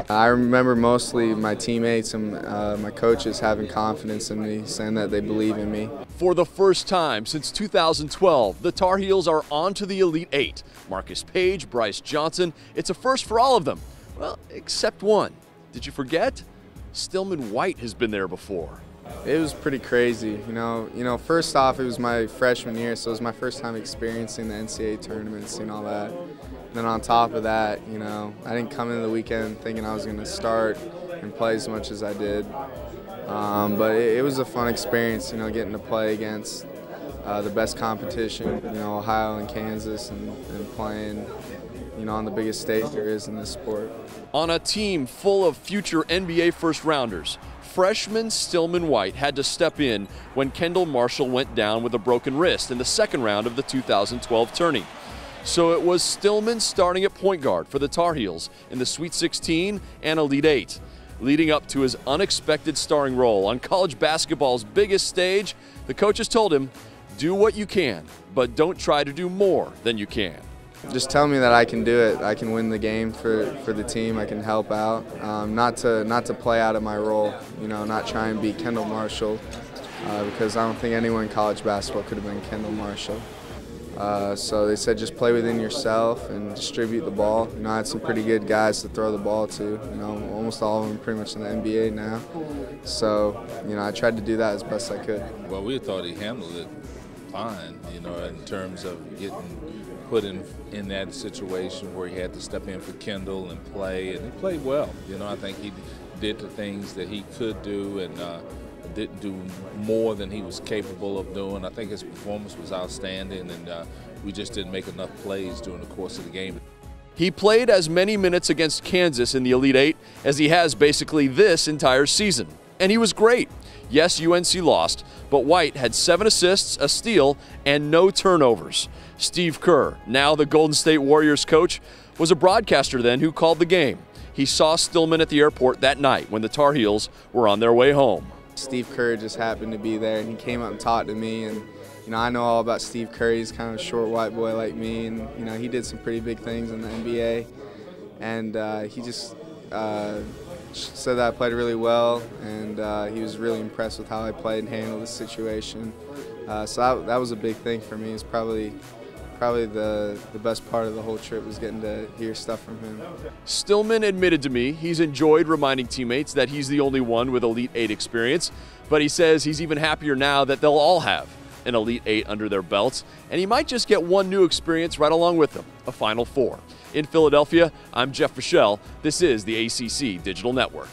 I remember mostly my teammates and my coaches having confidence in me, saying that they believe in me. For the first time since 2012, the Tar Heels are on to the Elite Eight. Marcus Page, Bryce Johnson, it's a first for all of them. Well, except one. Did you forget? Stilman White has been there before. It was pretty crazy. You know, first off, it was my freshman year, so it was my first time experiencing the NCAA tournaments and all that. Then on top of that, you know, I didn't come into the weekend thinking I was going to start and play as much as I did. But it was a fun experience, you know, getting to play against the best competition, you know, Ohio and Kansas, and playing, you know, on the biggest stage there is in this sport. On a team full of future NBA first-rounders, freshman Stilman White had to step in when Kendall Marshall went down with a broken wrist in the second round of the 2012 tourney. So it was Stilman starting at point guard for the Tar Heels in the Sweet 16 and Elite Eight. Leading up to his unexpected starring role on college basketball's biggest stage, the coaches told him, do what you can, but don't try to do more than you can. Just tell me that I can do it. I can win the game for the team. I can help out. Not to play out of my role. You know, not try and beat Kendall Marshall, because I don't think anyone in college basketball could have been Kendall Marshall. So they said just play within yourself and distribute the ball. You know, I had some pretty good guys to throw the ball to. You know, almost all of them pretty much in the NBA now. So, you know, I tried to do that as best I could. Well, we thought he handled it fine, you know, in terms of getting put in that situation where he had to step in for Kendall and play, and he played well. You know, I think he did the things that he could do and didn't do more than he was capable of doing. I think his performance was outstanding, and we just didn't make enough plays during the course of the game. He played as many minutes against Kansas in the Elite Eight as he has basically this entire season, and he was great. Yes, UNC lost, but White had 7 assists, a steal, and no turnovers. Steve Kerr, now the Golden State Warriors coach, was a broadcaster then who called the game. He saw Stilman at the airport that night when the Tar Heels were on their way home. Steve Kerr just happened to be there, and he came up and talked to me, and you know, I know all about Steve Kerr. He's kind of a short white boy like me, and you know, he did some pretty big things in the NBA, and he just said that I played really well, and he was really impressed with how I played and handled the situation. So that was a big thing for me. It's probably the best part of the whole trip was getting to hear stuff from him. Stilman admitted to me he's enjoyed reminding teammates that he's the only one with Elite Eight experience, but he says he's even happier now that they'll all have an Elite Eight under their belts, and he might just get one new experience right along with them, a Final Four. In Philadelphia, I'm Jeff Fischel. This is the ACC Digital Network.